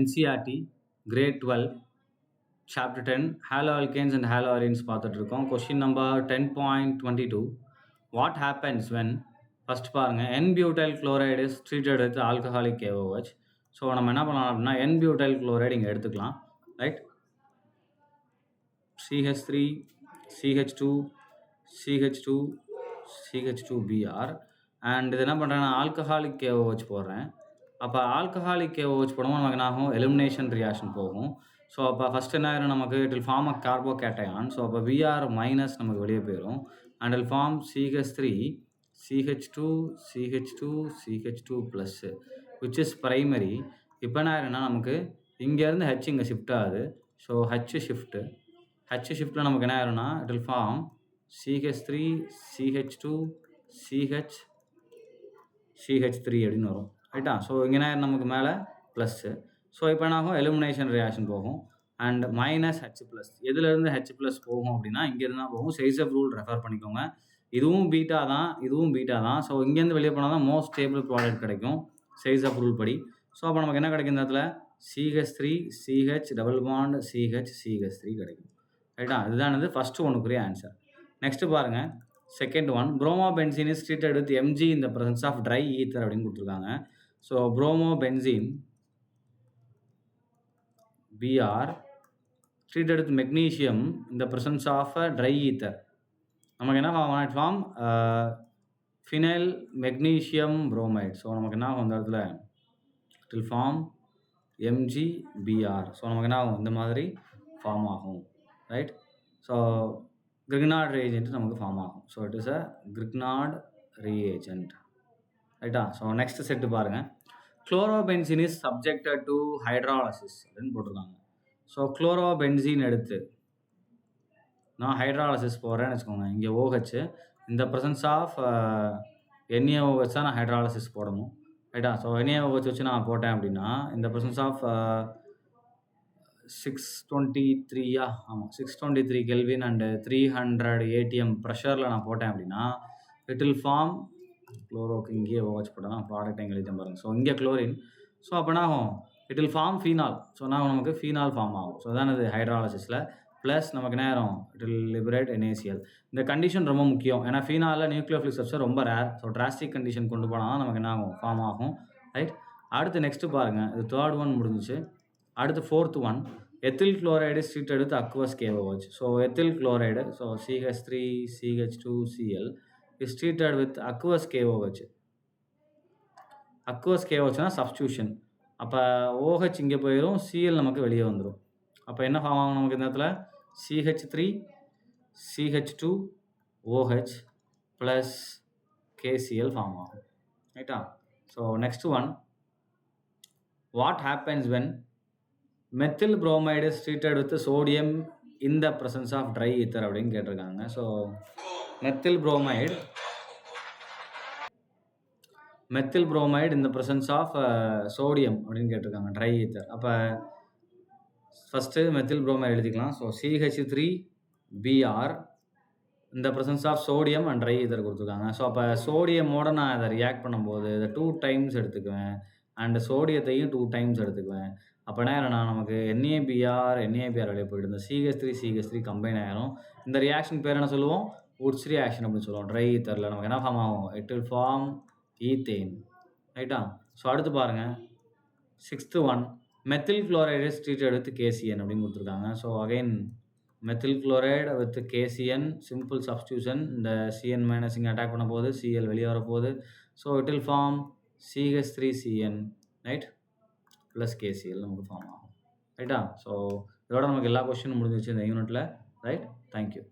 NCERT grade 12 chapter 10 haloalkanes and haloarenes பார்த்துட்டு இருக்கோம். Question number 10.22 what happens when first பாருங்க n-butyl chloride is treated with alcoholic KOH. So நம்ம என்ன பண்ணலாம் அப்படின்னா n-butyl chloride இங்கே எடுத்துக்கலாம், right? CH3 CH2 CH2 CH2Br and இது என்ன பண்ணுறேன்னா ஆல்கஹாலிக் KOH போடுறேன். அப்போ ஆல்கஹாலிக் KOH போடும்போது நமக்கு என்ன ஆகும், எலிமினேஷன் ரியாக்ஷன் போகும். ஸோ அப்போ ஃபஸ்ட் என்ன ஆயிரும், நமக்கு இட் வில் ஃபார்ம் அ கார்போகேட்டையான். ஸோ அப்போ Br மைனஸ் நமக்கு வெளியே போயிடும் and will form CH3 CH2 CH2 CH2 plus which is primary. இப்போ என்ன ஆயிரும்னா நமக்கு இங்கேருந்து ஹெச் இங்கே ஷிஃப்ட் ஆகுது. ஸோ ஹெச் ஷிஃப்ட்டில் நமக்கு என்ன ஆயிரும்னா it will form CH3 CH2 CH3 அப்படின்னு வரும், ரைட்டா? ஸோ இங்கே என்ன ஆயிரும் நமக்கு மேலே ப்ளஸ்ஸு. ஸோ இப்போ என்ன ஆகும், எலிமினேஷன் ரியாக்ஷன் போகும் அண்ட் மைனஸ் H ப்ளஸ். எதுலேருந்து H ப்ளஸ் போகும் அப்படின்னா இங்கேருந்து தான் போகும். சைஸப் ரூல் ரெஃபர் பண்ணிக்கோங்க. இதுவும் பீட்டா தான், இதுவும் பீட்டா தான். ஸோ இங்கேருந்து வெளியே போனால் தான் மோஸ்ட் ஸ்டேபிள் ப்ராடக்ட் கிடைக்கும் சைஸப் ரூல் படி. ஸோ அப்போ நமக்கு என்ன கிடைக்கும், இந்த இடத்துல CH3 CH double bond CH3 கிடைக்கும், ரைட்டா? இதுதான் இது ஃபஸ்ட்டு ஒன்றுக்குரிய ஆன்சர். நெக்ஸ்ட்டு பாருங்கள் second one, bromobenzene is treated with Mg in the presence of dry ether அப்படின்னு கொடுத்துருக்காங்க. So bromobenzene Br treated with magnesium in the presence of a dry ether. நமக்கு என்ன form phenyl magnesium bromide. So நமக்கு என்ன ஆகும், இந்த இடத்துல it will form MgBr. So நமக்கு என்ன ஆகும், இந்த மாதிரி ஃபார்ம் ஆகும், ரைட்? ஸோ கிரிக்னார்ட் ரியேஜென்ட் நமக்கு ஃபார்ம் ஆகும். So it is a Grignard reagent, ரைட்டா? ஸோ நெக்ஸ்ட் செட்டு பாருங்கள், chlorobenzene is subjected to hydrolysis அப்படின்னு போட்டிருக்காங்க. ஸோ குளோரோபென்சீன் எடுத்து நான் ஹைட்ராலசிஸ் போடுறேன்னு வச்சுக்கோங்க. இங்கே OH இந்த ப்ரெசன்ஸ் ஆஃப் NaOH தான் நான் ஹைட்ராலசிஸ் போடணும், ரைட்டா? ஸோ NaOH வச்சு நான் போட்டேன் அப்படின்னா இந்த ப்ரெசன்ஸ் ஆஃப் 623 ஆமாம் 623 கெல்வின் அண்டு 300 ATM ப்ரெஷரில் நான் போட்டேன் அப்படின்னா இட் வில் ஃபார்ம் குளோரோக்கு இங்கேயே OH போட்டேன்னா ப்ராடக்ட் எங்கே எழுதி பாருங்கள். ஸோ இங்கே குளோரின். ஸோ அப்போ என்ன ஆகும், it will form phenol. So நான் நமக்கு ஃபீனால் ஃபார்ம் ஆகும். ஸோ அதான் இது ஹைட்ராலசிஸில் ப்ளஸ் நமக்கு நேரம் இட் வில் லிபரேட் NaCl. இந்த கண்டிஷன் ரொம்ப முக்கியம், ஏன்னா ஃபீனாலில் நியூக்ளியோஃபிலிக் ஸ்ட்ரக்சர் ரொம்ப ரேர். ஸோ டிராஸ்டிக் கண்டிஷன் கொண்டு போனால் நமக்கு என்ன ஆகும், ஃபார்ம் ஆகும், ரைட்? அடுத்து நெக்ஸ்ட்டு பாருங்கள், இது தேர்ட் ஒன் முடிஞ்சிச்சு. அடுத்து fourth one, ethyl chloride is treated with aqueous KOH. So ethyl chloride, so CH3 CH2Cl is treated with aqueous KOH. Aqueous KOHனா சப்ஸ்டியூஷன். அப்போ OH இங்கே போயிடும், Cl நமக்கு வெளியே வந்துடும். அப்போ என்ன ஃபார்ம் ஆகும் நமக்கு இந்த இடத்துல CH3 CH2OH plus KCl form ஆகும், ரைட்டா? So next one, what happens when methyl bromide is treated with sodium in the presence of dry ether அப்படின்னு கேட்டிருக்காங்க. ஸோ மெத்தில் புரோமைடு இந்த ப்ரெசன்ஸ் ஆஃப் சோடியம் அப்படின்னு கேட்டிருக்காங்க, ட்ரை ஈத்தர். அப்போ first methyl bromide எழுதிக்கலாம். So CH3Br இந்த presence of sodium and dry ether கொடுத்துருக்காங்க. So அப்போ சோடியமோட நான் அதை ரியாக்ட் பண்ணும்போது இதை 2 டைம்ஸ் எடுத்துக்குவேன் அண்ட் சோடியத்தையும் 2 டைம்ஸ் எடுத்துக்குவேன். அப்போ என்ன ஆயிரும்னா நமக்கு NaBr வெளியே போய்ட்டு இந்த CH3 கம்பைன் ஆகிரும். இந்த ரியாக்ஷன் பேர் என்ன சொல்லுவோம், உட்ஸ் ரியாக்ஷன் அப்படின்னு சொல்லுவோம். ட்ரை ஈத்தரில் நமக்கு என்ன ஃபார்ம் ஆகும், இட் வில் ஃபார்ம் ஈத்தேன், ரைட்டா? ஸோ அடுத்து பாருங்கள் sixth one, methyl chloride is treated with KCN அப்படின்னு கொடுத்துருக்காங்க. So again methyl chloride with KCN simple substitution. இந்த CN மைனஸ் இங்கே அட்டாக் பண்ண போது Cl வெளியே வரப்போகுது. So it will form CH3CN, right? Plus KCl நமக்கு ஃபார்ம் ஆகும், ரைட்டா? ஸோ இதோட நமக்கு எல்லா கொஸ்டினும் முடிஞ்சிச்சு இந்த யூனிட்டில், ரைட்? தேங்க்யூ.